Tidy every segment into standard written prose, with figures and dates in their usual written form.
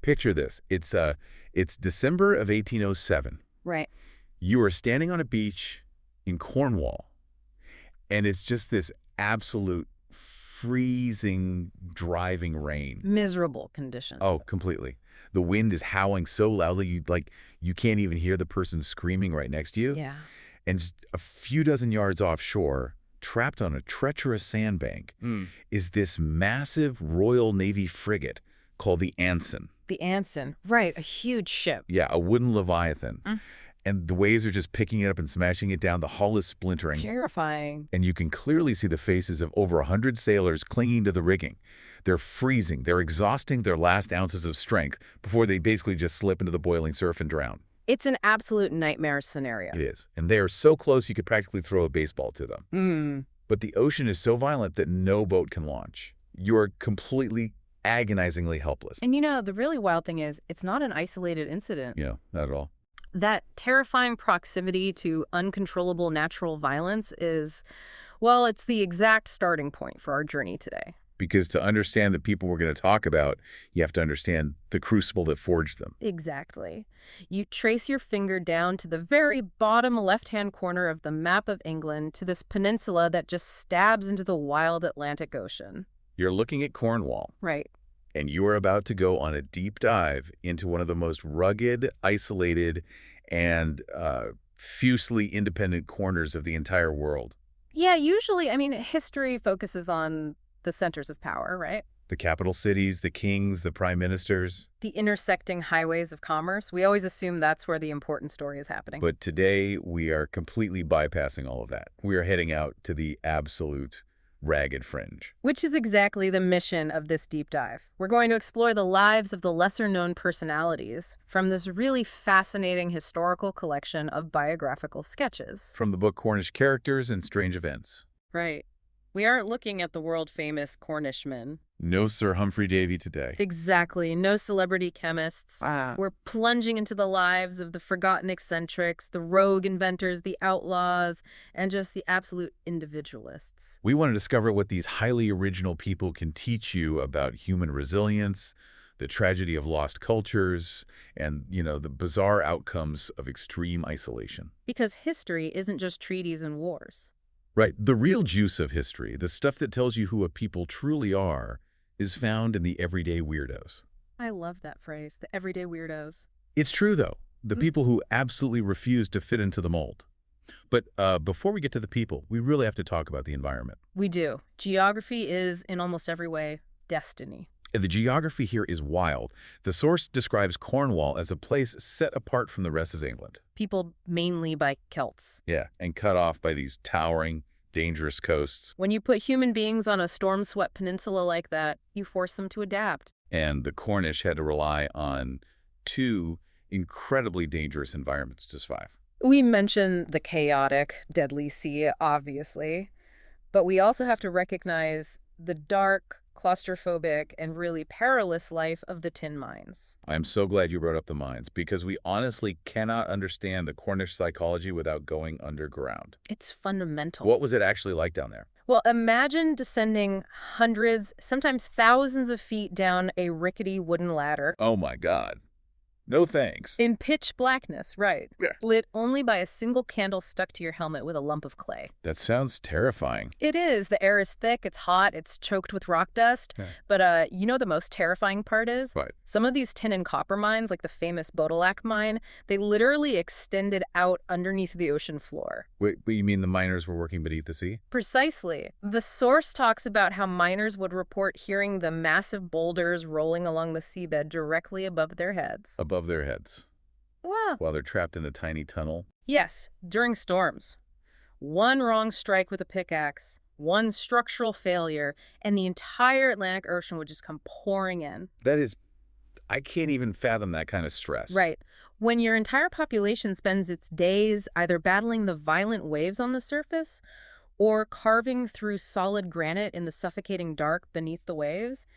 Picture this. It's December of 1807. Right. You are standing on a beach in Cornwall, and it's just this absolute freezing, driving rain. Miserable condition. Oh, completely. The wind is howling so loudly you can't even hear the person screaming right next to you. Yeah. And just a few dozen yards offshore, trapped on a treacherous sandbank, is this massive Royal Navy frigate called the Anson. The Anson. Right. A huge ship. Yeah, a wooden leviathan. And the waves are just picking it up and smashing it down. The hull is splintering. Terrifying. And you can clearly see the faces of over 100 sailors clinging to the rigging. They're freezing. They're exhausting their last ounces of strength before they basically just slip into the boiling surf and drown. It's an absolute nightmare scenario. It is. And they are so close you could practically throw a baseball to them. But the ocean is so violent that no boat can launch. You're completely, agonizingly helpless. And the really wild thing is, it's not an isolated incident. Yeah, not at all. That terrifying proximity to uncontrollable natural violence is, well, it's the exact starting point for our journey today. Because to understand the people we're going to talk about, you have to understand the crucible that forged them. Exactly. You trace your finger down to the very bottom left-hand corner of the map of England to this peninsula that just stabs into the wild Atlantic Ocean. You're looking at Cornwall. Right. And you are about to go on a deep dive into one of the most rugged, isolated, and fiercely independent corners of the entire world. Yeah, usually, history focuses on the centers of power, right? The capital cities, the kings, the prime ministers. The intersecting highways of commerce. We always assume that's where the important story is happening. But today, we are completely bypassing all of that. We are heading out to the absolute ragged fringe. Which is exactly the mission of this deep dive. We're going to explore the lives of the lesser-known personalities from this really fascinating historical collection of biographical sketches. From the book Cornish Characters and Strange Events. Right. We aren't looking at the world-famous Cornishmen. No Sir Humphrey Davy today. Exactly. No celebrity chemists. We're plunging into the lives of the forgotten eccentrics, the rogue inventors, the outlaws, and just the absolute individualists. We want to discover what these highly original people can teach you about human resilience, the tragedy of lost cultures, and, the bizarre outcomes of extreme isolation. Because history isn't just treaties and wars. Right. The real juice of history, the stuff that tells you who a people truly are, is found in the everyday weirdos. I love that phrase, the everyday weirdos. It's true, though. The people who absolutely refuse to fit into the mold. But before we get to the people, we really have to talk about the environment. We do. Geography is, in almost every way, destiny. The geography here is wild. The source describes Cornwall as a place set apart from the rest of England. Peopled mainly by Celts. Yeah, and cut off by these towering, dangerous coasts. When you put human beings on a storm-swept peninsula like that, you force them to adapt. And the Cornish had to rely on two incredibly dangerous environments to survive. We mentioned the chaotic, deadly sea, obviously, but we also have to recognize the dark, claustrophobic, and really perilous life of the tin mines. I'm so glad you brought up the mines, because we honestly cannot understand the Cornish psychology without going underground. It's fundamental. What was it actually like down there? Well, imagine descending hundreds, sometimes thousands of feet down a rickety wooden ladder. Oh my God. No thanks. In pitch blackness, right. Yeah. Lit only by a single candle stuck to your helmet with a lump of clay. That sounds terrifying. It is. The air is thick, it's hot, it's choked with rock dust. Yeah. But the most terrifying part is? What? Some of these tin and copper mines, like the famous Bodolac mine, they literally extended out underneath the ocean floor. Wait, you mean the miners were working beneath the sea? Precisely. The source talks about how miners would report hearing the massive boulders rolling along the seabed directly above their heads. Above their heads. Wow. While they're trapped in a tiny tunnel? Yes, during storms. One wrong strike with a pickaxe, one structural failure, and the entire Atlantic Ocean would just come pouring in. That is, I can't even fathom that kind of stress. Right. When your entire population spends its days either battling the violent waves on the surface or carving through solid granite in the suffocating dark beneath the waves,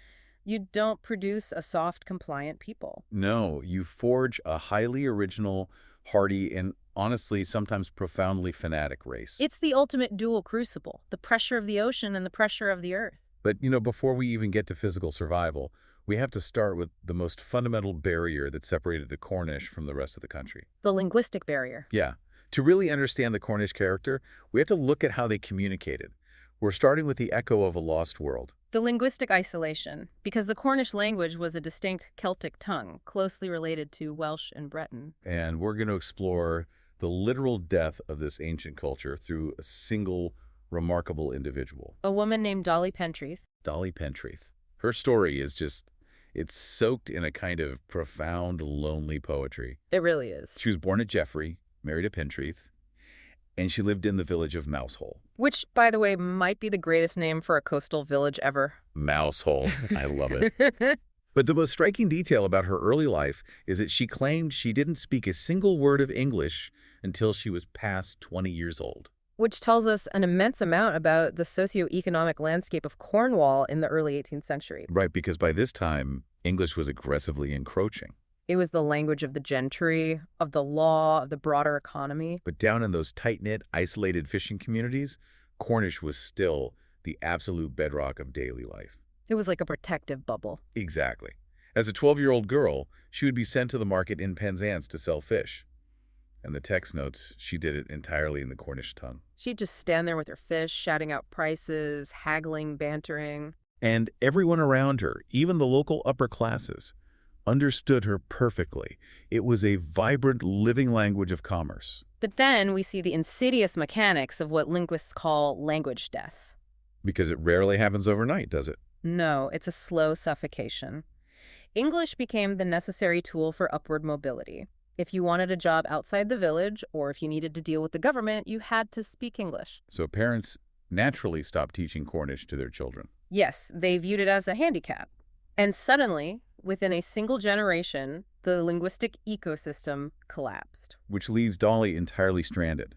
you don't produce a soft, compliant people. No, you forge a highly original, hardy, and honestly, sometimes profoundly fanatic race. It's the ultimate dual crucible, the pressure of the ocean and the pressure of the earth. But, before we even get to physical survival, We have to start with the most fundamental barrier that separated the Cornish from the rest of the country. The linguistic barrier. Yeah. To really understand the Cornish character, we have to look at how they communicated. We're starting with the echo of a lost world. The linguistic isolation, because the Cornish language was a distinct Celtic tongue, closely related to Welsh and Breton. And we're going to explore the literal death of this ancient culture through a single remarkable individual. A woman named Dolly Pentreath. Dolly Pentreath. Her story is just, it's soaked in a kind of profound, lonely poetry. It really is. She was born at Jeffrey, married a Pentreath, and she lived in the village of Mousehole. Which, by the way, might be the greatest name for a coastal village ever. Mousehole. I love it. But the most striking detail about her early life is that she claimed she didn't speak a single word of English until she was past 20 years old. Which tells us an immense amount about the socioeconomic landscape of Cornwall in the early 18th century. Right, because by this time, English was aggressively encroaching. It was the language of the gentry, of the law, of the broader economy. But down in those tight-knit, isolated fishing communities, Cornish was still the absolute bedrock of daily life. It was like a protective bubble. Exactly. As a 12-year-old girl, she would be sent to the market in Penzance to sell fish. And the text notes, she did it entirely in the Cornish tongue. She'd just stand there with her fish, shouting out prices, haggling, bantering. And everyone around her, even the local upper classes, understood her perfectly. It was a vibrant, living language of commerce. But then we see the insidious mechanics of what linguists call language death. Because it rarely happens overnight, does it? No, it's a slow suffocation. English became the necessary tool for upward mobility. If you wanted a job outside the village, or if you needed to deal with the government, you had to speak English. So parents naturally stopped teaching Cornish to their children. Yes, they viewed it as a handicap. And suddenly, within a single generation, the linguistic ecosystem collapsed. Which leaves Dolly entirely stranded.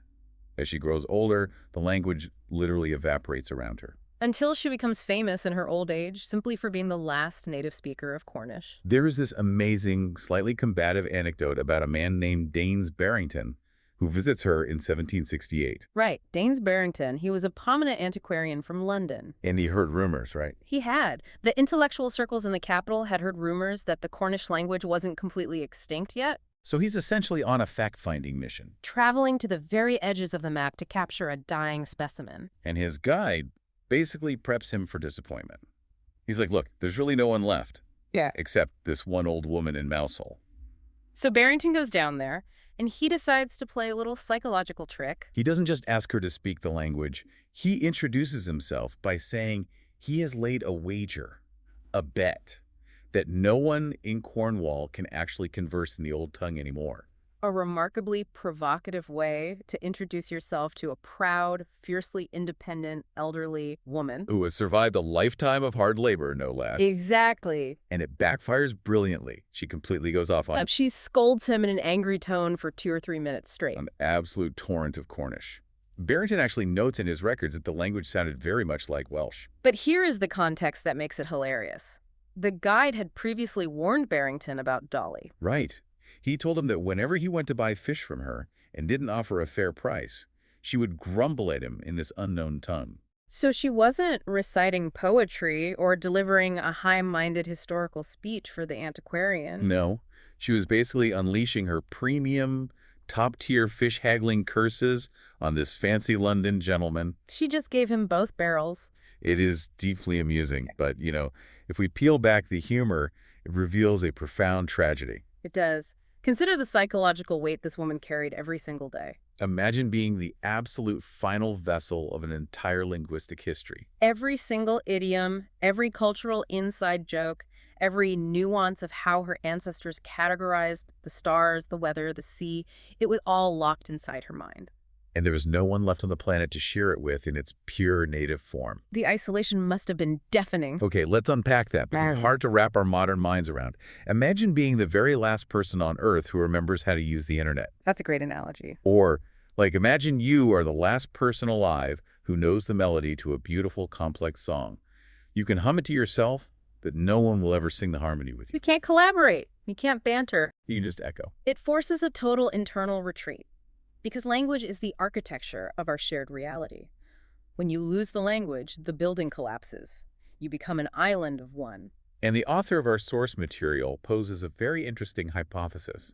As she grows older, the language literally evaporates around her. Until she becomes famous in her old age, simply for being the last native speaker of Cornish. There is this amazing, slightly combative anecdote about a man named Daines Barrington, who visits her in 1768. Right, Daines Barrington. He was a prominent antiquarian from London. And he heard rumors, right? He had. The intellectual circles in the capital had heard rumors that the Cornish language wasn't completely extinct yet. So he's essentially on a fact-finding mission. Traveling to the very edges of the map to capture a dying specimen. And his guide basically preps him for disappointment. He's like, look, there's really no one left. Yeah. Except this one old woman in Mousehole. So Barrington goes down there, and he decides to play a little psychological trick. He doesn't just ask her to speak the language. He introduces himself by saying he has laid a wager, a bet, that no one in Cornwall can actually converse in the old tongue anymore. A remarkably provocative way to introduce yourself to a proud, fiercely independent, elderly woman. Who has survived a lifetime of hard labor, no less. Exactly. And it backfires brilliantly. She completely goes off on She scolds him in an angry tone for 2 or 3 minutes straight. an absolute torrent of Cornish. Barrington actually notes in his records that the language sounded very much like Welsh. But here is the context that makes it hilarious. The guide had previously warned Barrington about Dolly. Right. He told him that whenever he went to buy fish from her and didn't offer a fair price, she would grumble at him in this unknown tongue. So she wasn't reciting poetry or delivering a high-minded historical speech for the antiquarian. No, she was basically unleashing her premium, top-tier fish-haggling curses on this fancy London gentleman. She just gave him both barrels. It is deeply amusing, but, if we peel back the humor, it reveals a profound tragedy. It does. Consider the psychological weight this woman carried every single day. Imagine being the absolute final vessel of an entire linguistic history. Every single idiom, every cultural inside joke, every nuance of how her ancestors categorized the stars, the weather, the sea, it was all locked inside her mind. And there was no one left on the planet to share it with in its pure native form. The isolation must have been deafening. Okay, let's unpack that, because it's hard to wrap our modern minds around. Imagine being the very last person on Earth who remembers how to use the internet. That's a great analogy. Or, imagine you are the last person alive who knows the melody to a beautiful, complex song. You can hum it to yourself, but no one will ever sing the harmony with you. You can't collaborate. You can't banter. You can just echo. It forces a total internal retreat. Because language is the architecture of our shared reality. When you lose the language, the building collapses. You become an island of one. And the author of our source material poses a very interesting hypothesis.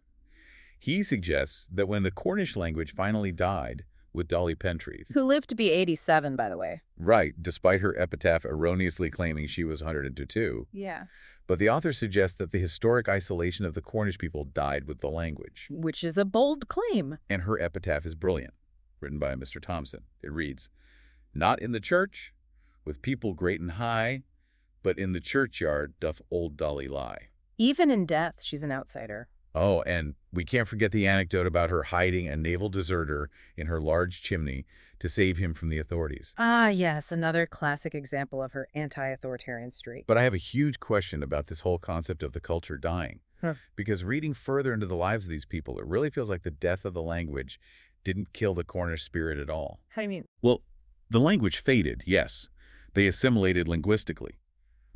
He suggests that when the Cornish language finally died with Dolly Pentreath, Who lived to be 87, by the way. right, despite her epitaph erroneously claiming she was 102, Yeah. but the author suggests that the historic isolation of the Cornish people died with the language. Which is a bold claim. And her epitaph is brilliant, written by Mr. Thompson. It reads, "Not in the church, with people great and high, but in the churchyard doth old Dolly lie." Even in death, she's an outsider. Oh, and we can't forget the anecdote about her hiding a naval deserter in her large chimney to save him from the authorities. Ah, yes, another classic example of her anti-authoritarian streak. But I have a huge question about this whole concept of the culture dying. Because reading further into the lives of these people, it really feels like the death of the language didn't kill the Cornish spirit at all. How do you mean? Well, the language faded, yes. They assimilated linguistically.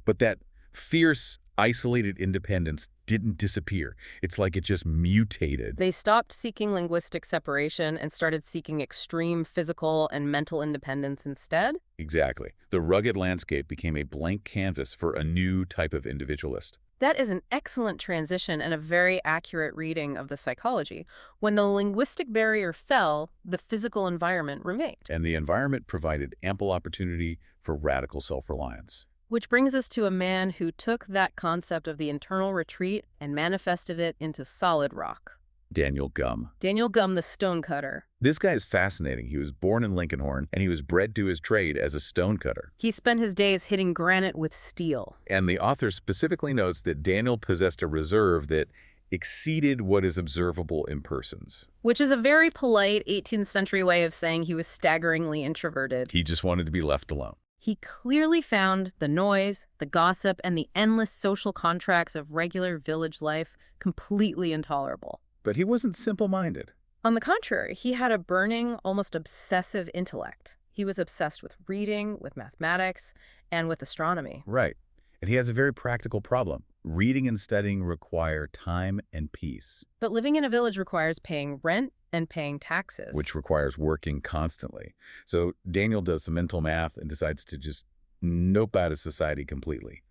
But that fierce, isolated independence didn't disappear. It's like it just mutated. They stopped seeking linguistic separation and started seeking extreme physical and mental independence instead? Exactly. The rugged landscape became a blank canvas for a new type of individualist. That is an excellent transition and a very accurate reading of the psychology. When the linguistic barrier fell, the physical environment remained. And the environment provided ample opportunity for radical self-reliance. Which brings us to a man who took that concept of the internal retreat and manifested it into solid rock. Daniel Gumm. Daniel Gumm, the stonecutter. This guy is fascinating. He was born in Lincolnhorn, and he was bred to his trade as a stonecutter. He spent his days hitting granite with steel. And the author specifically notes that Daniel possessed a reserve that exceeded what is observable in persons. Which is a very polite 18th century way of saying he was staggeringly introverted. He just wanted to be left alone. He clearly found the noise, the gossip, and the endless social contracts of regular village life completely intolerable. But he wasn't simple-minded. On the contrary, he had a burning, almost obsessive intellect. He was obsessed with reading, with mathematics, and with astronomy. Right. And he has a very practical problem. Reading and studying require time and peace. But living in a village requires paying rent and paying taxes. Which requires working constantly. So Daniel does some mental math and decides to just nope out of society completely.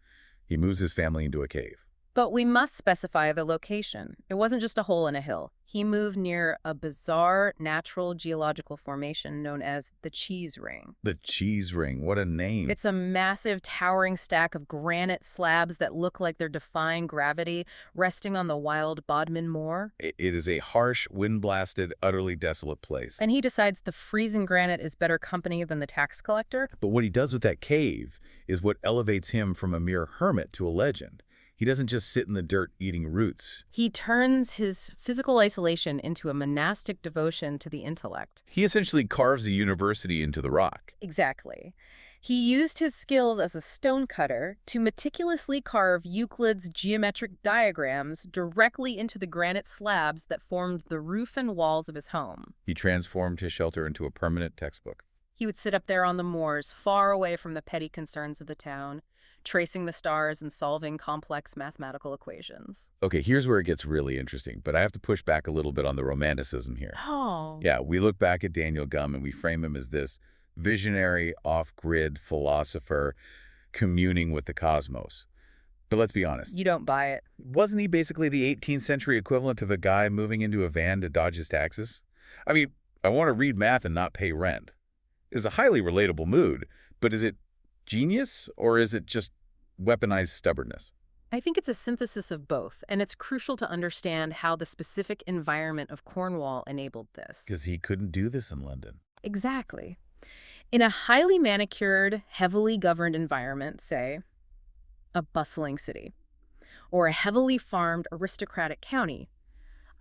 He moves his family into a cave. But we must specify the location. It wasn't just a hole in a hill. He moved near a bizarre natural geological formation known as the Cheese Ring. The Cheese Ring, what a name. It's a massive towering stack of granite slabs that look like they're defying gravity, resting on the wild Bodmin Moor. It is a harsh, wind-blasted, utterly desolate place. And he decides the freezing granite is better company than the tax collector. But what he does with that cave is what elevates him from a mere hermit to a legend. He doesn't just sit in the dirt eating roots. He turns his physical isolation into a monastic devotion to the intellect. He essentially carves a university into the rock. Exactly. He used his skills as a stonecutter to meticulously carve Euclid's geometric diagrams directly into the granite slabs that formed the roof and walls of his home. He transformed his shelter into a permanent textbook. He would sit up there on the moors, far away from the petty concerns of the town, tracing the stars and solving complex mathematical equations. Okay, here's where it gets really interesting, but I have to push back a little bit on the romanticism here. Oh. Yeah, we look back at Daniel Gumm and we frame him as this visionary, off-grid philosopher communing with the cosmos. But let's be honest. You don't buy it. Wasn't he basically the 18th century equivalent of a guy moving into a van to dodge his taxes? I mean, I want to read math and not pay rent. It's a highly relatable mood, but is it genius or is it just weaponized stubbornness? I think it's a synthesis of both, and it's crucial to understand how the specific environment of Cornwall enabled this. Because he couldn't do this in London. Exactly. In a highly manicured, heavily governed environment, say, a bustling city, or a heavily farmed aristocratic county,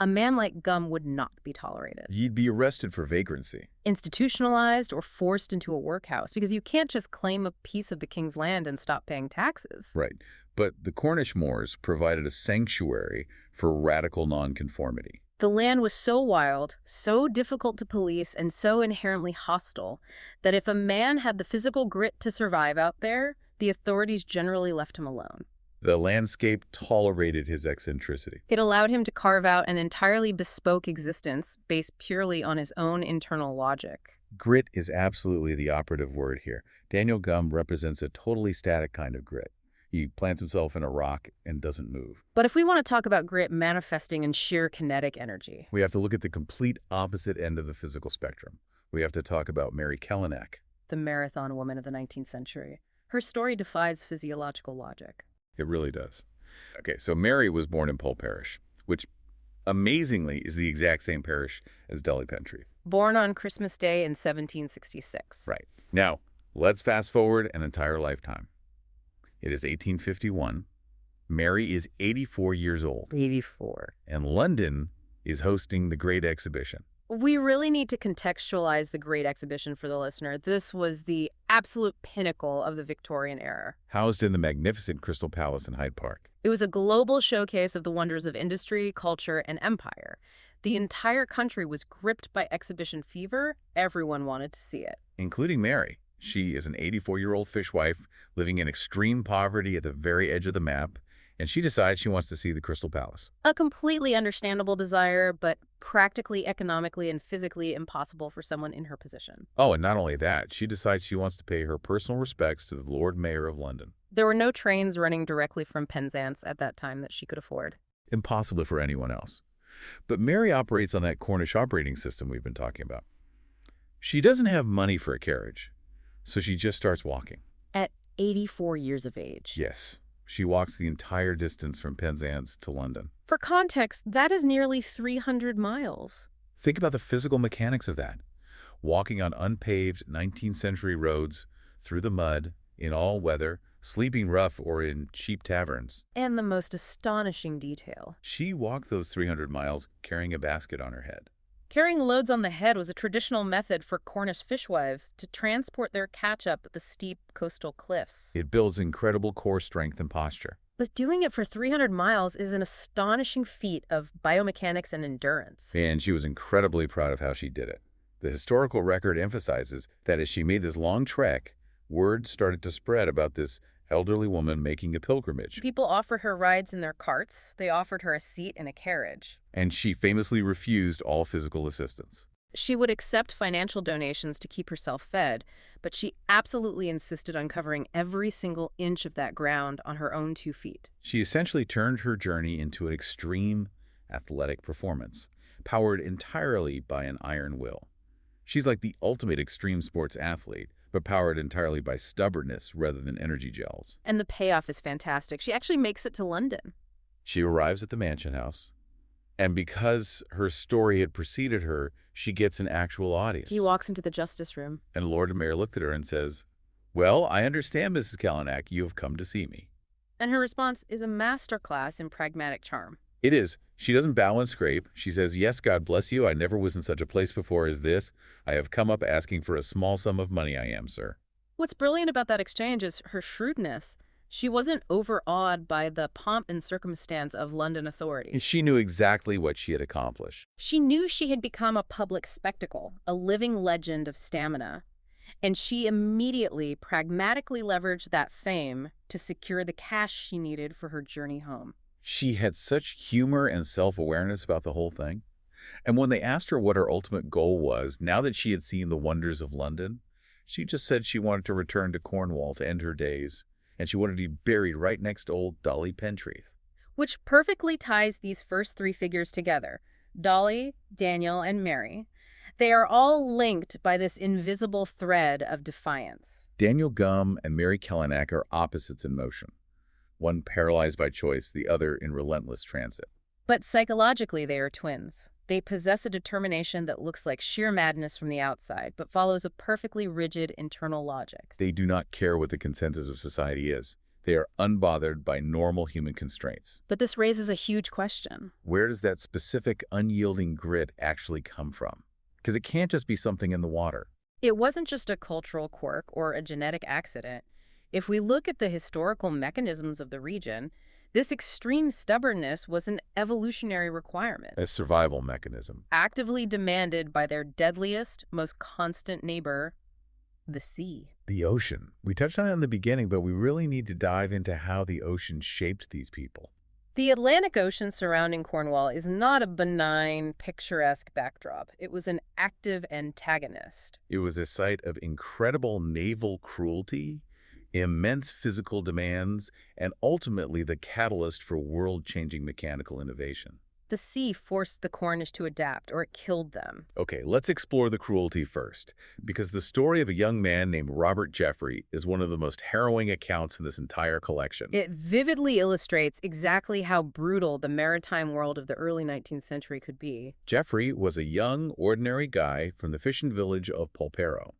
a man like Gumm would not be tolerated. You'd be arrested for vagrancy. Institutionalized or forced into a workhouse, because you can't just claim a piece of the king's land and stop paying taxes. Right. But the Cornish moors provided a sanctuary for radical nonconformity. The land was so wild, so difficult to police, and so inherently hostile that if a man had the physical grit to survive out there, the authorities generally left him alone. The landscape tolerated his eccentricity. It allowed him to carve out an entirely bespoke existence based purely on his own internal logic. Grit is absolutely the operative word here. Daniel Gumm represents a totally static kind of grit. He plants himself in a rock and doesn't move. But if we want to talk about grit manifesting in sheer kinetic energy, We have to look at the complete opposite end of the physical spectrum. We have to talk about Mary Kellogg. the marathon woman of the 19th century, her story defies physiological logic. It really does. Okay, so Mary was born in Pole Parish, which amazingly is the exact same parish as Dolly Pentreath. Born on Christmas Day in 1766. Right. Now, let's fast forward an entire lifetime. It is 1851. Mary is 84 years old. 84. And London is hosting the Great Exhibition. We really need to contextualize the Great Exhibition for the listener. This was the absolute pinnacle of the Victorian era. Housed in the magnificent Crystal Palace in Hyde Park. It was a global showcase of the wonders of industry, culture, and empire. The entire country was gripped by exhibition fever. Everyone wanted to see it. Including Mary. She is an 84-year-old fishwife living in extreme poverty at the very edge of the map, and she decides she wants to see the Crystal Palace. A completely understandable desire, but practically, economically, and physically impossible for someone in her position. Oh, and not only that, she decides she wants to pay her personal respects to the Lord Mayor of London. There were no trains running directly from Penzance at that time that she could afford. Impossible for anyone else. But Mary operates on that Cornish operating system we've been talking about. She doesn't have money for a carriage, so she just starts walking. At 84 years of age. Yes, she walks the entire distance from Penzance to London. For context, that is nearly 300 miles. Think about the physical mechanics of that. Walking on unpaved 19th century roads, through the mud, in all weather, sleeping rough or in cheap taverns. And the most astonishing detail. She walked those 300 miles carrying a basket on her head. Carrying loads on the head was a traditional method for Cornish fishwives to transport their catch up the steep coastal cliffs. It builds incredible core strength and posture. But doing it for 300 miles is an astonishing feat of biomechanics and endurance. And she was incredibly proud of how she did it. The historical record emphasizes that as she made this long trek, word started to spread about this elderly woman making a pilgrimage. People offered her rides in their carts. They offered her a seat in a carriage. And she famously refused all physical assistance. She would accept financial donations to keep herself fed, but she absolutely insisted on covering every single inch of that ground on her own 2 feet. She essentially turned her journey into an extreme athletic performance, powered entirely by an iron will. She's like the ultimate extreme sports athlete, but powered entirely by stubbornness rather than energy gels. And the payoff is fantastic. She actually makes it to London. She arrives at the Mansion House, and because her story had preceded her, she gets an actual audience. He walks into the justice room. And Lord Mayor looked at her and says, "Well, I understand, Mrs. Kellogg, you have come to see me." And her response is a masterclass in pragmatic charm. It is. She doesn't bow and scrape. She says, "Yes, God bless you. I never was in such a place before as this. I have come up asking for a small sum of money, I am, sir." What's brilliant about that exchange is her shrewdness. She wasn't overawed by the pomp and circumstance of London authorities. She knew exactly what she had accomplished. She knew she had become a public spectacle, a living legend of stamina. And she immediately, pragmatically leveraged that fame to secure the cash she needed for her journey home. She had such humor and self-awareness about the whole thing. And when they asked her what her ultimate goal was, now that she had seen the wonders of London, she just said she wanted to return to Cornwall to end her days, and she wanted to be buried right next to old Dolly Pentreath. Which perfectly ties these first 3 figures together, Dolly, Daniel, and Mary. They are all linked by this invisible thread of defiance. Daniel Gumm and Mary Kellogg are opposites in motion. One paralyzed by choice, the other in relentless transit. But psychologically, they are twins. They possess a determination that looks like sheer madness from the outside, but follows a perfectly rigid internal logic. They do not care what the consensus of society is. They are unbothered by normal human constraints. But this raises a huge question. Where does that specific unyielding grit actually come from? Because it can't just be something in the water. It wasn't just a cultural quirk or a genetic accident. If we look at the historical mechanisms of the region, this extreme stubbornness was an evolutionary requirement. A survival mechanism. Actively demanded by their deadliest, most constant neighbor, the sea. The ocean. We touched on it in the beginning, but we really need to dive into how the ocean shaped these people. The Atlantic Ocean surrounding Cornwall is not a benign, picturesque backdrop. It was an active antagonist. It was a site of incredible naval cruelty, immense physical demands, and ultimately the catalyst for world-changing mechanical innovation. The sea forced the Cornish to adapt, or it killed them. Okay, let's explore the cruelty first, because the story of a young man named Robert Jeffrey is one of the most harrowing accounts in this entire collection. It vividly illustrates exactly how brutal the maritime world of the early 19th century could be. Jeffrey was a young, ordinary guy from the fishing village of Polperro,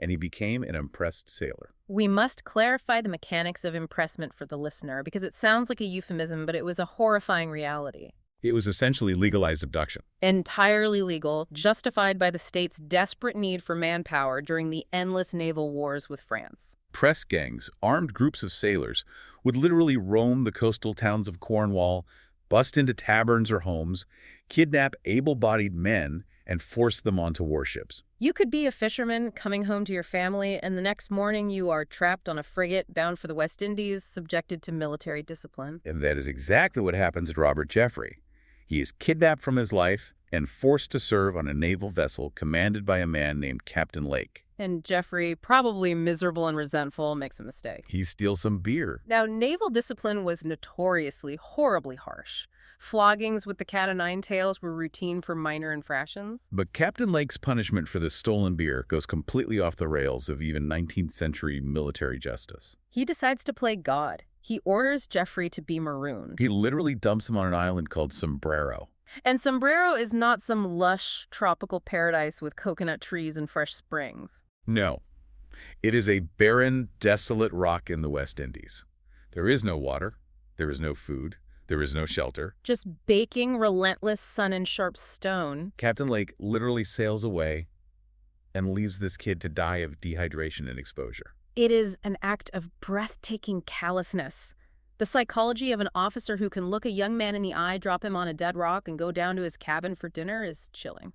and he became an impressed sailor. We must clarify the mechanics of impressment for the listener, because it sounds like a euphemism, but it was a horrifying reality. It was essentially legalized abduction. Entirely legal, justified by the state's desperate need for manpower during the endless naval wars with France. Press gangs, armed groups of sailors, would literally roam the coastal towns of Cornwall, bust into taverns or homes, kidnap able-bodied men, and force them onto warships. You could be a fisherman coming home to your family, and the next morning you are trapped on a frigate bound for the West Indies, subjected to military discipline. And that is exactly what happens to Robert Jeffrey. He is kidnapped from his life and forced to serve on a naval vessel commanded by a man named Captain Lake. And Jeffrey, probably miserable and resentful, makes a mistake. He steals some beer. Now, naval discipline was notoriously horribly harsh. Floggings with the cat-o'-nine-tails were routine for minor infractions. But Captain Lake's punishment for the stolen beer goes completely off the rails of even 19th century military justice. He decides to play God. He orders Jeffrey to be marooned. He literally dumps him on an island called Sombrero. And Sombrero is not some lush, tropical paradise with coconut trees and fresh springs. No. It is a barren, desolate rock in the West Indies. There is no water. There is no food. There is no shelter. Just baking, relentless sun and sharp stone. Captain Lake literally sails away and leaves this kid to die of dehydration and exposure. It is an act of breathtaking callousness. The psychology of an officer who can look a young man in the eye, drop him on a dead rock, and go down to his cabin for dinner is chilling.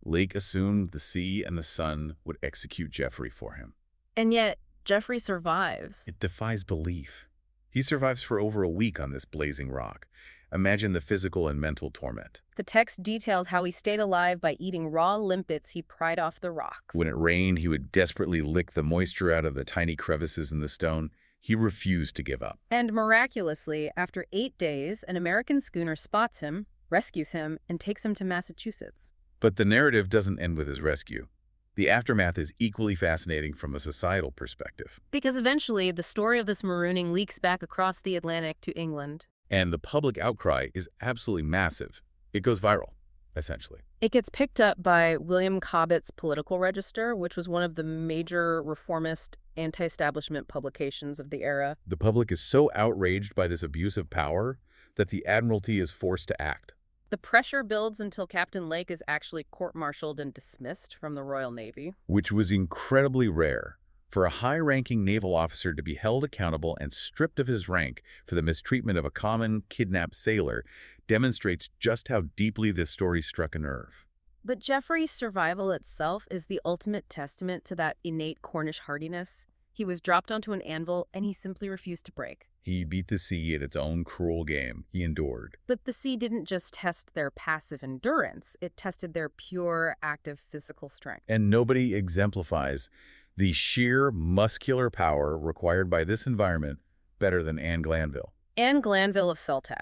Lake assumed the sea and the sun would execute Jeffrey for him. And yet, Jeffrey survives. It defies belief. He survives for over a week on this blazing rock. Imagine the physical and mental torment. The text details how he stayed alive by eating raw limpets he pried off the rocks. When it rained, he would desperately lick the moisture out of the tiny crevices in the stone. He refused to give up. And miraculously, after 8 days, an American schooner spots him, rescues him, and takes him to Massachusetts. But the narrative doesn't end with his rescue. The aftermath is equally fascinating from a societal perspective. Because eventually, the story of this marooning leaks back across the Atlantic to England. And the public outcry is absolutely massive. It goes viral, essentially. It gets picked up by William Cobbett's Political Register, which was one of the major reformist, anti-establishment publications of the era. The public is so outraged by this abuse of power that the Admiralty is forced to act. The pressure builds until Captain Lake is actually court-martialed and dismissed from the Royal Navy. Which was incredibly rare. For a high-ranking naval officer to be held accountable and stripped of his rank for the mistreatment of a common kidnapped sailor demonstrates just how deeply this story struck a nerve. But Jeffrey's survival itself is the ultimate testament to that innate Cornish hardiness. He was dropped onto an anvil, and he simply refused to break. He beat the sea at its own cruel game. He endured. But the sea didn't just test their passive endurance. It tested their pure, active physical strength. And nobody exemplifies the sheer muscular power required by this environment better than Anne Glanville. Anne Glanville of Celtic,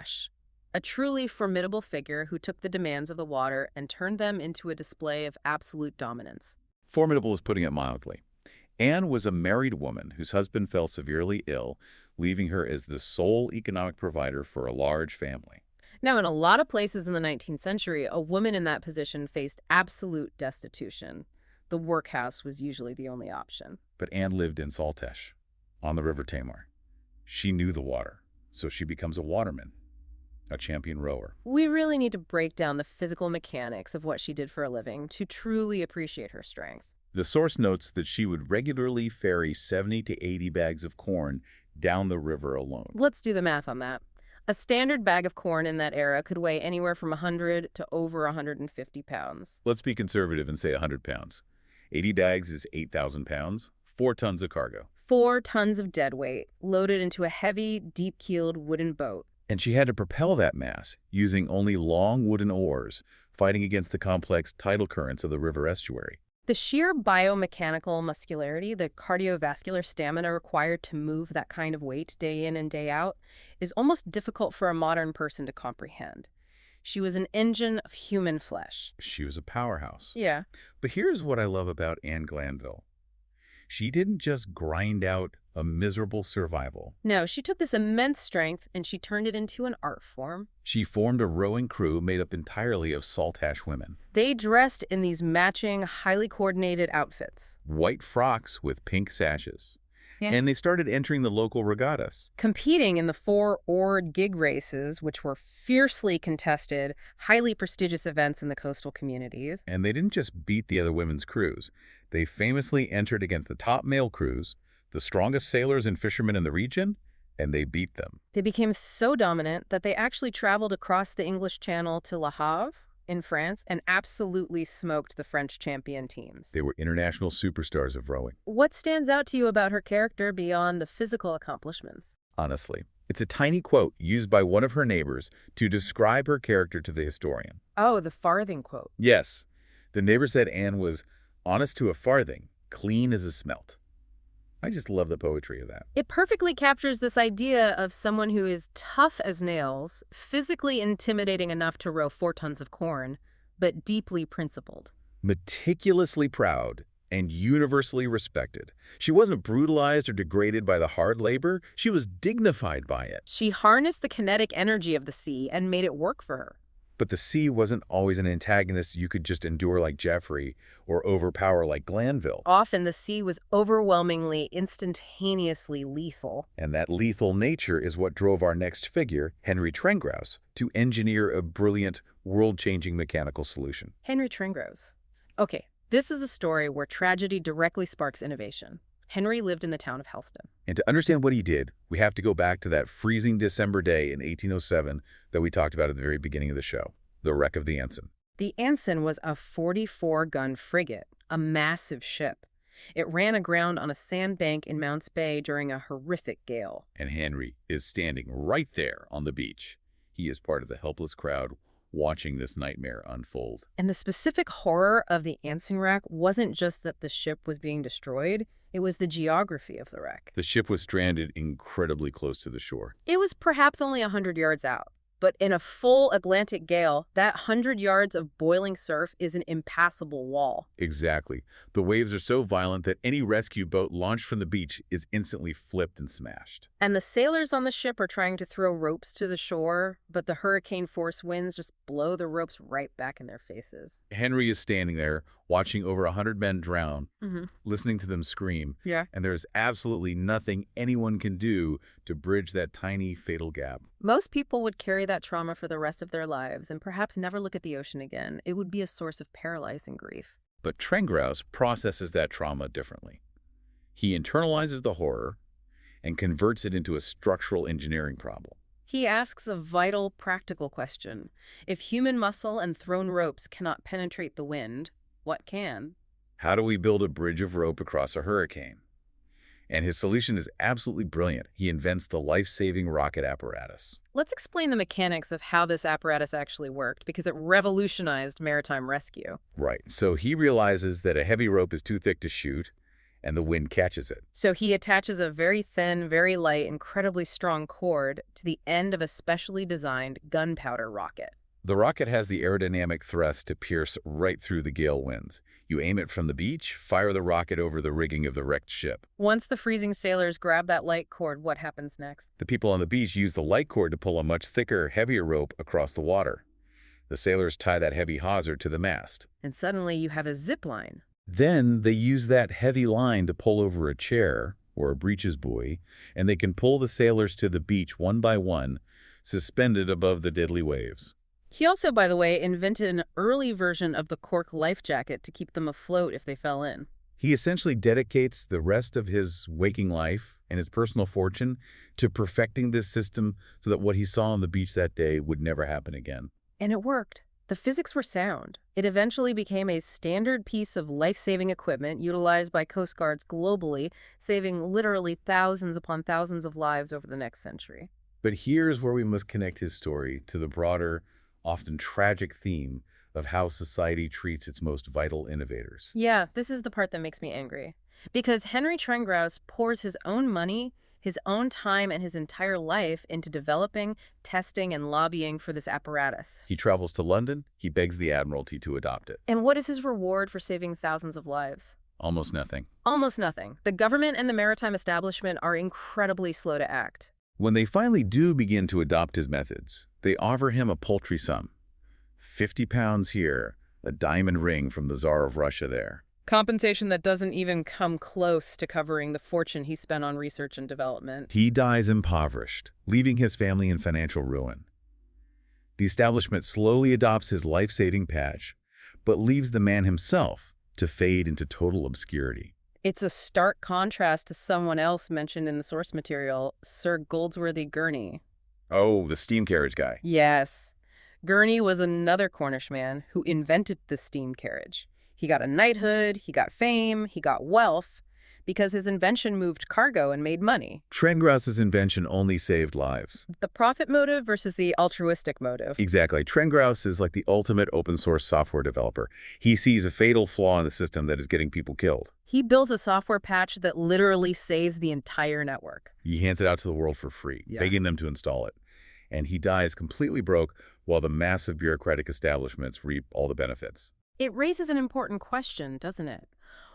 a truly formidable figure who took the demands of the water and turned them into a display of absolute dominance. Formidable is putting it mildly. Anne was a married woman whose husband fell severely ill, leaving her as the sole economic provider for a large family. Now, in a lot of places in the 19th century, a woman in that position faced absolute destitution. The workhouse was usually the only option. But Anne lived in Saltesh, on the River Tamar. She knew the water, so she becomes a waterman, a champion rower. We really need to break down the physical mechanics of what she did for a living to truly appreciate her strength. The source notes that she would regularly ferry 70 to 80 bags of corn down the river alone. Let's do the math on that. A standard bag of corn in that era could weigh anywhere from 100 to over 150 pounds. Let's be conservative and say 100 pounds. 80 bags is 8,000 pounds, 4 tons of cargo. 4 tons of dead weight, loaded into a heavy, deep-keeled wooden boat. And she had to propel that mass using only long wooden oars, fighting against the complex tidal currents of the river estuary. The sheer biomechanical muscularity, the cardiovascular stamina required to move that kind of weight day in and day out, is almost difficult for a modern person to comprehend. She was an engine of human flesh. She was a powerhouse. Yeah. But here's what I love about Anne Glanville. She didn't just grind out a miserable survival. No, she took this immense strength and she turned it into an art form. She formed a rowing crew made up entirely of saltash women. They dressed in these matching, highly coordinated outfits. White frocks with pink sashes. Yeah. And they started entering the local regattas. Competing in the four-oared gig races, which were fiercely contested, highly prestigious events in the coastal communities. And they didn't just beat the other women's crews. They famously entered against the top male crews, the strongest sailors and fishermen in the region, and they beat them. They became so dominant that they actually traveled across the English Channel to Le Havre in France and absolutely smoked the French champion teams. They were international superstars of rowing. What stands out to you about her character beyond the physical accomplishments? Honestly, it's a tiny quote used by one of her neighbors to describe her character to the historian. Oh, the farthing quote. Yes, the neighbor said Anne was honest to a farthing, clean as a smelt. I just love the poetry of that. It perfectly captures this idea of someone who is tough as nails, physically intimidating enough to row 4 tons of corn, but deeply principled. Meticulously proud and universally respected. She wasn't brutalized or degraded by the hard labor. She was dignified by it. She harnessed the kinetic energy of the sea and made it work for her. But the sea wasn't always an antagonist you could just endure like Geoffrey or overpower like Glanville. Often the sea was overwhelmingly, instantaneously lethal. And that lethal nature is what drove our next figure, Henry Trengrouse, to engineer a brilliant, world-changing mechanical solution. Henry Trengrouse. Okay, this is a story where tragedy directly sparks innovation. Henry lived in the town of Helston. And to understand what he did, we have to go back to that freezing December day in 1807 that we talked about at the very beginning of the show, the wreck of the Ensign. The Ensign was a 44-gun frigate, a massive ship. It ran aground on a sandbank in Mounts Bay during a horrific gale. And Henry is standing right there on the beach. He is part of the helpless crowd watching this nightmare unfold. And the specific horror of the Ensign wreck wasn't just that the ship was being destroyed, it was the geography of the wreck. The ship was stranded incredibly close to the shore. It was perhaps only 100 yards out. But in a full Atlantic gale, that 100 yards of boiling surf is an impassable wall. Exactly. The waves are so violent that any rescue boat launched from the beach is instantly flipped and smashed. And the sailors on the ship are trying to throw ropes to the shore, but the hurricane-force winds just blow the ropes right back in their faces. Henry is standing there, watching over 100 men drown, Mm-hmm. listening to them scream. Yeah. And there's absolutely nothing anyone can do to bridge that tiny, fatal gap. Most people would carry that trauma for the rest of their lives and perhaps never look at the ocean again. It would be a source of paralyzing grief. But Trengrouse processes that trauma differently. He internalizes the horror and converts it into a structural engineering problem. He asks a vital, practical question. If human muscle and thrown ropes cannot penetrate the wind, what can? How do we build a bridge of rope across a hurricane? And his solution is absolutely brilliant. He invents the life-saving rocket apparatus. Let's explain the mechanics of how this apparatus actually worked, because it revolutionized maritime rescue. Right. So he realizes that a heavy rope is too thick to shoot, and the wind catches it. So he attaches a very thin, very light, incredibly strong cord to the end of a specially designed gunpowder rocket. The rocket has the aerodynamic thrust to pierce right through the gale winds. You aim it from the beach, fire the rocket over the rigging of the wrecked ship. Once the freezing sailors grab that light cord, what happens next? The people on the beach use the light cord to pull a much thicker, heavier rope across the water. The sailors tie that heavy hawser to the mast. And suddenly you have a zip line. Then they use that heavy line to pull over a chair or a breeches buoy, and they can pull the sailors to the beach one by one, suspended above the deadly waves. He also, by the way, invented an early version of the cork life jacket to keep them afloat if they fell in. He essentially dedicates the rest of his waking life and his personal fortune to perfecting this system so that what he saw on the beach that day would never happen again. And it worked. The physics were sound. It eventually became a standard piece of life-saving equipment utilized by Coast Guards globally, saving literally thousands upon thousands of lives over the next century. But here's where we must connect his story to the broader, often tragic theme of how society treats its most vital innovators. Yeah, this is the part that makes me angry. Because Henry Trengrouse pours his own money, his own time, and his entire life into developing, testing, and lobbying for this apparatus. He travels to London, he begs the Admiralty to adopt it. And what is his reward for saving thousands of lives? Almost nothing. Almost nothing. The government and the maritime establishment are incredibly slow to act. When they finally do begin to adopt his methods, they offer him a paltry sum. 50 pounds here, a diamond ring from the Tsar of Russia there. Compensation that doesn't even come close to covering the fortune he spent on research and development. He dies impoverished, leaving his family in financial ruin. The establishment slowly adopts his life-saving patch, but leaves the man himself to fade into total obscurity. It's a stark contrast to someone else mentioned in the source material, Sir Goldsworthy Gurney. Oh, the steam carriage guy. Yes. Gurney was another Cornish man who invented the steam carriage. He got a knighthood, he got fame, he got wealth, because his invention moved cargo and made money. Trengrouse's invention only saved lives. The profit motive versus the altruistic motive. Exactly. Trengrouse is like the ultimate open-source software developer. He sees a fatal flaw in the system that is getting people killed. He builds a software patch that literally saves the entire network. He hands it out to the world for free, begging them to install it. And he dies completely broke while the massive bureaucratic establishments reap all the benefits. It raises an important question, doesn't it?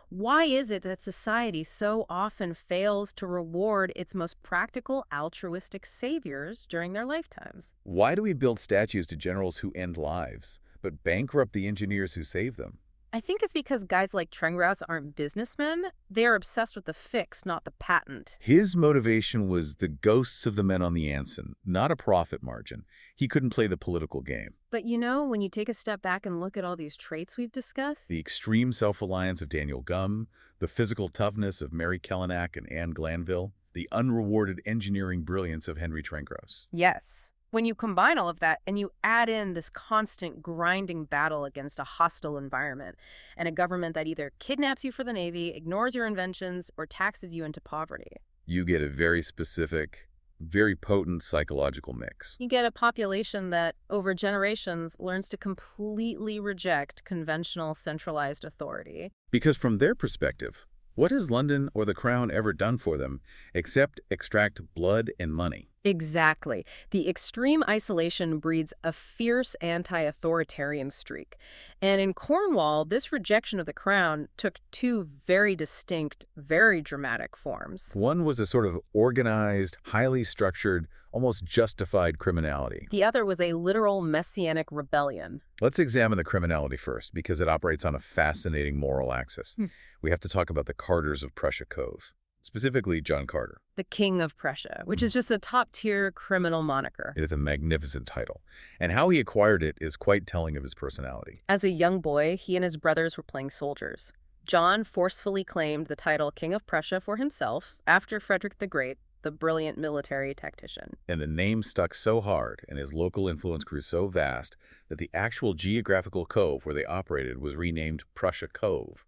Why is it that society so often fails to reward its most practical, altruistic saviors during their lifetimes? Why do we build statues to generals who end lives, but bankrupt the engineers who save them? I think it's because guys like Trengrouse aren't businessmen. They are obsessed with the fix, not the patent. His motivation was the ghosts of the men on the Anson, not a profit margin. He couldn't play the political game. But you know, when you take a step back and look at all these traits we've discussed, The extreme self-reliance of Daniel Gumm, the physical toughness of Mary Kellanack and Anne Glanville, the unrewarded engineering brilliance of Henry Trengrouse. yes. When you combine all of that and you add in this constant grinding battle against a hostile environment and a government that either kidnaps you for the Navy, ignores your inventions, or taxes you into poverty, You get a very specific, very potent psychological mix. you get a population that, over generations, learns to completely reject conventional centralized authority. Because from their perspective, what has London or the Crown ever done for them except extract blood and money? Exactly. The extreme isolation breeds a fierce anti-authoritarian streak. And in Cornwall, this rejection of the crown took two very distinct, very dramatic forms. One was a sort of organized, highly structured, almost justified criminality. The other was a literal messianic rebellion. Let's examine the criminality first, because it operates on a fascinating moral axis. We have to talk about the Carters of Prussia Cove, specifically John Carter. The King of Prussia, which is just a top-tier criminal moniker. It is a magnificent title, and how he acquired it is quite telling of his personality. As a young boy, he and his brothers were playing soldiers. John forcefully claimed the title King of Prussia for himself after Frederick the Great, the brilliant military tactician. And the name stuck so hard and his local influence grew so vast that the actual geographical cove where they operated was renamed Prussia Cove.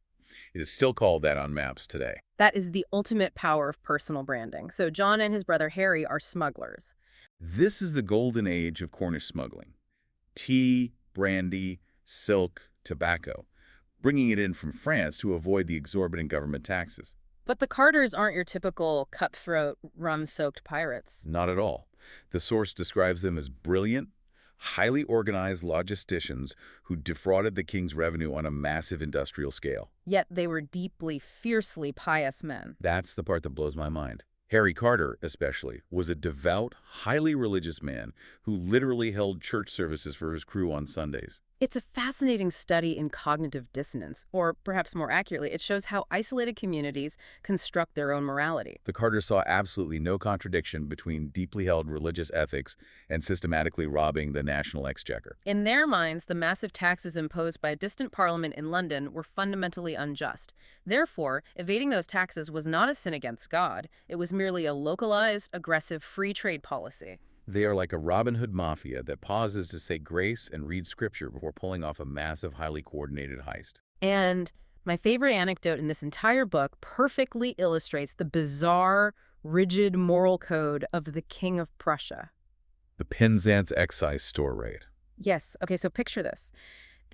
It is still called that on maps today. That is the ultimate power of personal branding. So John and his brother Harry are smugglers. This is the golden age of Cornish smuggling. Tea, brandy, silk, tobacco, bringing it in from France to avoid the exorbitant government taxes. But the Carters aren't your typical cutthroat, rum-soaked pirates. Not at all. The source describes them as brilliant, highly organized logisticians who defrauded the king's revenue on a massive industrial scale. Yet they were deeply, fiercely pious men. That's the part that blows my mind. Harry Carter, especially, was a devout, highly religious man who literally held church services for his crew on Sundays. It's a fascinating study in cognitive dissonance, or perhaps more accurately, it shows how isolated communities construct their own morality. The Carters saw absolutely no contradiction between deeply held religious ethics and systematically robbing the national exchequer. In their minds, the massive taxes imposed by a distant parliament in London were fundamentally unjust. Therefore, evading those taxes was not a sin against God. It was merely a localized, aggressive free trade policy. They are like a Robin Hood mafia that pauses to say grace and read scripture before pulling off a massive, highly coordinated heist. And my favorite anecdote in this entire book perfectly illustrates the bizarre, rigid moral code of the King of Prussia. The Penzance excise store raid. Yes, okay, so picture this.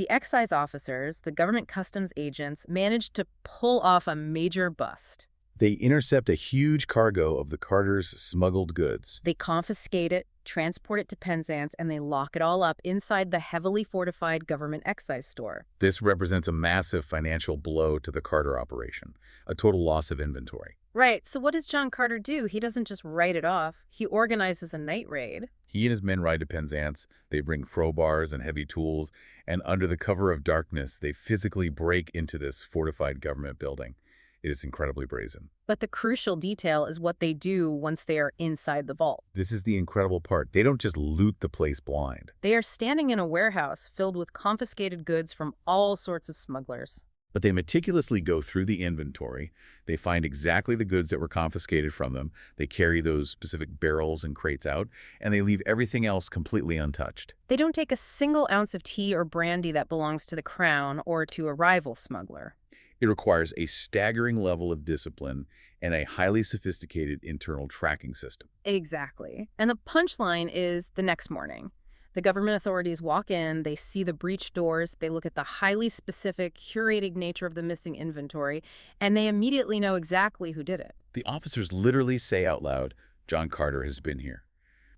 The excise officers, the government customs agents, managed to pull off a major bust. They intercept a huge cargo of the carters' smuggled goods. They confiscate it, transport it to Penzance, and they lock it all up inside the heavily fortified government excise store. This represents a massive financial blow to the Carter operation, a total loss of inventory. Right, so what does John Carter do? He doesn't just write it off. He organizes a night raid. He and his men ride to Penzance, they bring crowbars and heavy tools, and under the cover of darkness, they physically break into this fortified government building. It is incredibly brazen. But the crucial detail is what they do once they are inside the vault. This is the incredible part. They don't just loot the place blind. They are standing in a warehouse filled with confiscated goods from all sorts of smugglers. But they meticulously go through the inventory. They find exactly the goods that were confiscated from them. They carry those specific barrels and crates out, and they leave everything else completely untouched. They don't take a single ounce of tea or brandy that belongs to the crown or to a rival smuggler. It requires a staggering level of discipline and a highly sophisticated internal tracking system. Exactly. And the punchline is the next morning. The government authorities walk in, they see the breached doors, they look at the highly specific, curated nature of the missing inventory, and they immediately know exactly who did it. The officers literally say out loud, "John Carter has been here."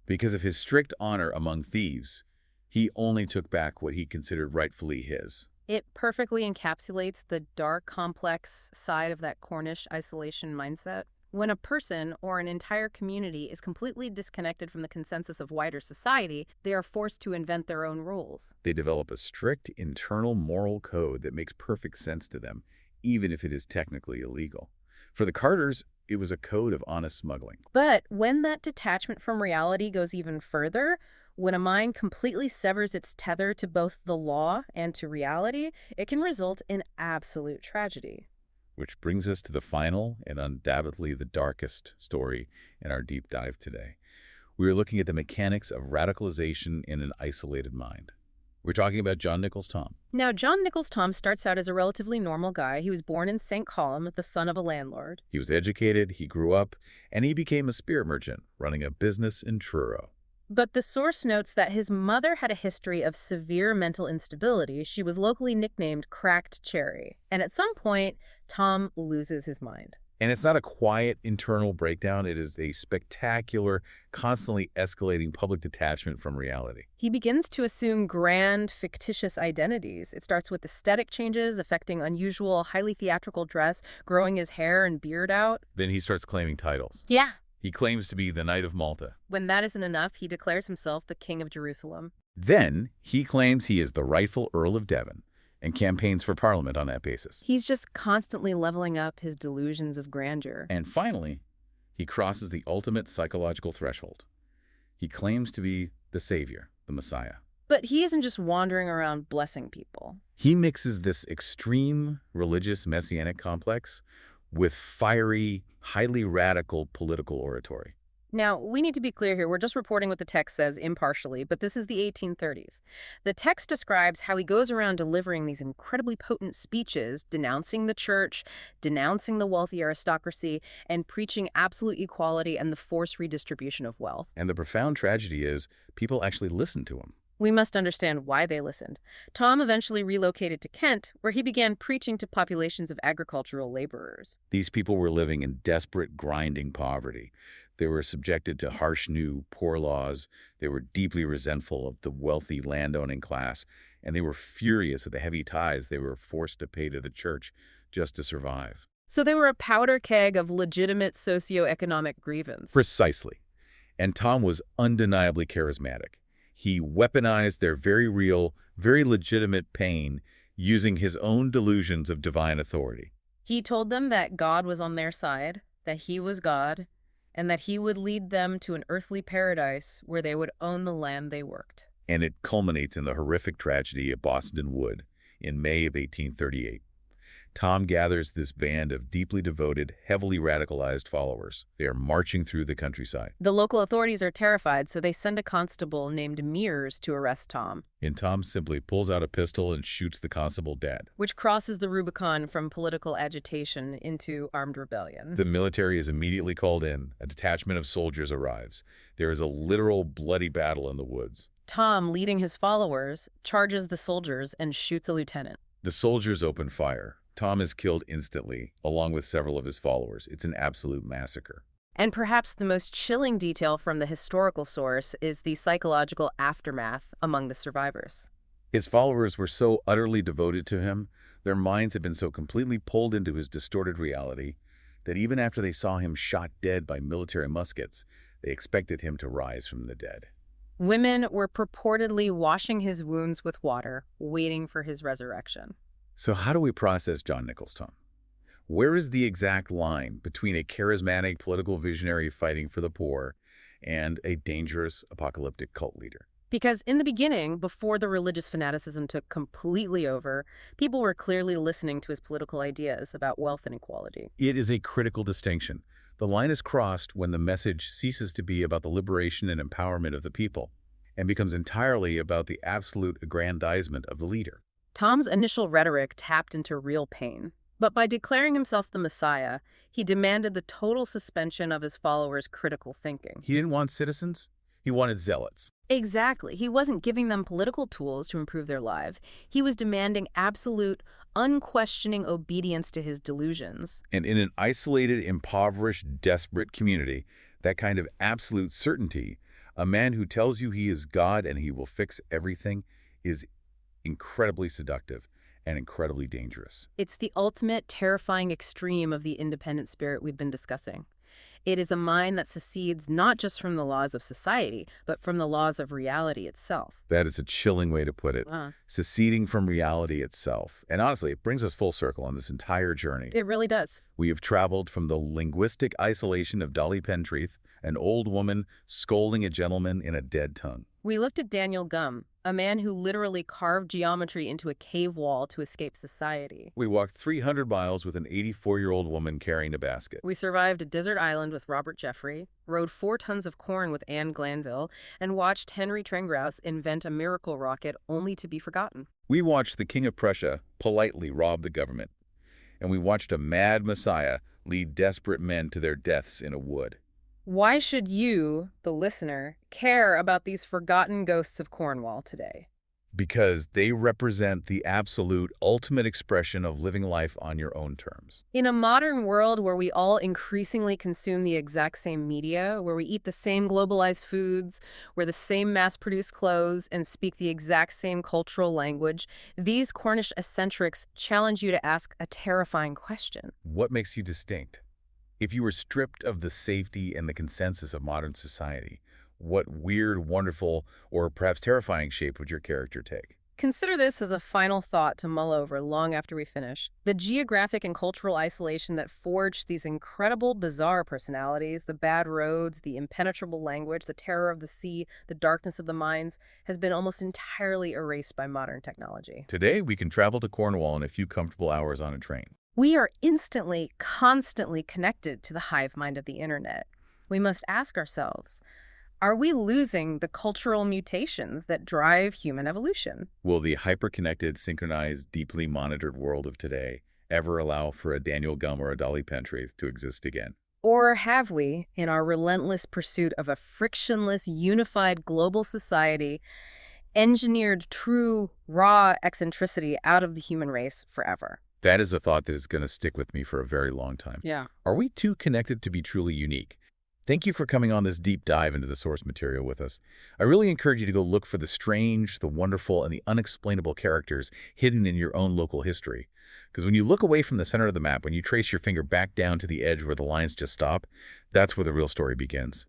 Because of his strict honor among thieves, he only took back what he considered rightfully his. It perfectly encapsulates the dark, complex side of that Cornish isolation mindset. When a person or an entire community is completely disconnected from the consensus of wider society, they are forced to invent their own rules. They develop a strict internal moral code that makes perfect sense to them, even if it is technically illegal. For the Carters, it was a code of honest smuggling. But when that detachment from reality goes even further, when a mind completely severs its tether to both the law and to reality, it can result in absolute tragedy. Which brings us to the final and undoubtedly the darkest story in our deep dive today. We are looking at the mechanics of radicalization in an isolated mind. We're talking about John Nichols Thom. Now, John Nichols Thom starts out as a relatively normal guy. He was born in St. Column, the son of a landlord. He was educated, he grew up, and he became a spirit merchant, running a business in Truro. But the source notes that his mother had a history of severe mental instability. She was locally nicknamed Cracked Cherry. And at some point, Thom loses his mind. And it's not a quiet internal breakdown. It is a spectacular, constantly escalating public detachment from reality. He begins to assume grand, fictitious identities. It starts with aesthetic changes affecting unusual, highly theatrical dress, growing his hair and beard out. Then he starts claiming titles. Yeah. He claims to be the Knight of Malta. When that isn't enough, he declares himself the King of Jerusalem. Then he claims he is the rightful Earl of Devon and campaigns for Parliament on that basis. He's just constantly leveling up his delusions of grandeur. And finally, he crosses the ultimate psychological threshold. He claims to be the Savior, the Messiah. But he isn't just wandering around blessing people. He mixes this extreme religious messianic complex with fiery, highly radical political oratory. Now, we need to be clear here. We're just reporting what the text says impartially, but this is the 1830s. The text describes how he goes around delivering these incredibly potent speeches, denouncing the church, denouncing the wealthy aristocracy, and preaching absolute equality and the forced redistribution of wealth. And the profound tragedy is people actually listen to him. We must understand why they listened. Thom eventually relocated to Kent, where he began preaching to populations of agricultural laborers. These people were living in desperate, grinding poverty. They were subjected to harsh new, poor laws. They were deeply resentful of the wealthy landowning class, and they were furious at the heavy tithes they were forced to pay to the church just to survive. So they were a powder keg of legitimate socioeconomic grievance. Precisely. And Thom was undeniably charismatic. He weaponized their very real, very legitimate pain using his own delusions of divine authority. He told them that God was on their side, that he was God, and that he would lead them to an earthly paradise where they would own the land they worked. And it culminates in the horrific tragedy at Boston Wood in May of 1838. Thom gathers this band of deeply devoted, heavily radicalized followers. They are marching through the countryside. The local authorities are terrified, so they send a constable named Mears to arrest Thom. And Thom simply pulls out a pistol and shoots the constable dead. Which crosses the Rubicon from political agitation into armed rebellion. The military is immediately called in. A detachment of soldiers arrives. There is a literal bloody battle in the woods. Tom, leading his followers, charges the soldiers and shoots a lieutenant. The soldiers open fire. Tom is killed instantly, along with several of his followers. It's an absolute massacre. And perhaps the most chilling detail from the historical source is the psychological aftermath among the survivors. His followers were so utterly devoted to him, their minds had been so completely pulled into his distorted reality, that even after they saw him shot dead by military muskets, they expected him to rise from the dead. Women were purportedly washing his wounds with water, waiting for his resurrection. So how do we process John Nichols, Tom? Where is the exact line between a charismatic political visionary fighting for the poor and a dangerous apocalyptic cult leader? Because in the beginning, before the religious fanaticism took completely over, people were clearly listening to his political ideas about wealth inequality. It is a critical distinction. The line is crossed when the message ceases to be about the liberation and empowerment of the people and becomes entirely about the absolute aggrandizement of the leader. Tom's initial rhetoric tapped into real pain. But by declaring himself the Messiah, he demanded the total suspension of his followers' critical thinking. He didn't want citizens. He wanted zealots. Exactly. He wasn't giving them political tools to improve their life. He was demanding absolute, unquestioning obedience to his delusions. And in an isolated, impoverished, desperate community, that kind of absolute certainty, a man who tells you he is God and he will fix everything, is incredibly seductive and incredibly dangerous. It's the ultimate terrifying extreme of the independent spirit we've been discussing. It is a mind that secedes not just from the laws of society, but from the laws of reality itself. That is a chilling way to put it. Seceding from reality itself. And honestly, it brings us full circle on this entire journey. It really does. We have traveled from the linguistic isolation of Dolly Pentreath, an old woman scolding a gentleman in a dead tongue. We looked at Daniel Gum, a man who literally carved geometry into a cave wall to escape society. We walked 300 miles with an 84-year-old woman carrying a basket. We survived a desert island with Robert Jeffrey, rode 4 tons of corn with Anne Glanville, and watched Henry Trengrouse invent a miracle rocket only to be forgotten. We watched the King of Prussia politely rob the government. And we watched a mad messiah lead desperate men to their deaths in a wood. Why should you, the listener, care about these forgotten ghosts of Cornwall today? Because they represent the absolute ultimate expression of living life on your own terms. In a modern world where we all increasingly consume the exact same media, where we eat the same globalized foods, wear the same mass-produced clothes, and speak the exact same cultural language, these Cornish eccentrics challenge you to ask a terrifying question. What makes you distinct? If you were stripped of the safety and the consensus of modern society, what weird, wonderful, or perhaps terrifying shape would your character take? Consider this as a final thought to mull over long after we finish. The geographic and cultural isolation that forged these incredible, bizarre personalities, the bad roads, the impenetrable language, the terror of the sea, the darkness of the mines, has been almost entirely erased by modern technology. Today, we can travel to Cornwall in a few comfortable hours on a train. We are instantly, constantly connected to the hive mind of the internet. We must ask ourselves, are we losing the cultural mutations that drive human evolution? Will the hyper-connected, synchronized, deeply monitored world of today ever allow for a Daniel Gum or a Dolly Pentreath to exist again? Or have we, in our relentless pursuit of a frictionless, unified global society, engineered true, raw eccentricity out of the human race forever? That is a thought that is going to stick with me for a very long time. Yeah. Are we too connected to be truly unique? Thank you for coming on this deep dive into the source material with us. I really encourage you to go look for the strange, the wonderful, and the unexplainable characters hidden in your own local history. Because when you look away from the center of the map, when you trace your finger back down to the edge where the lines just stop, that's where the real story begins.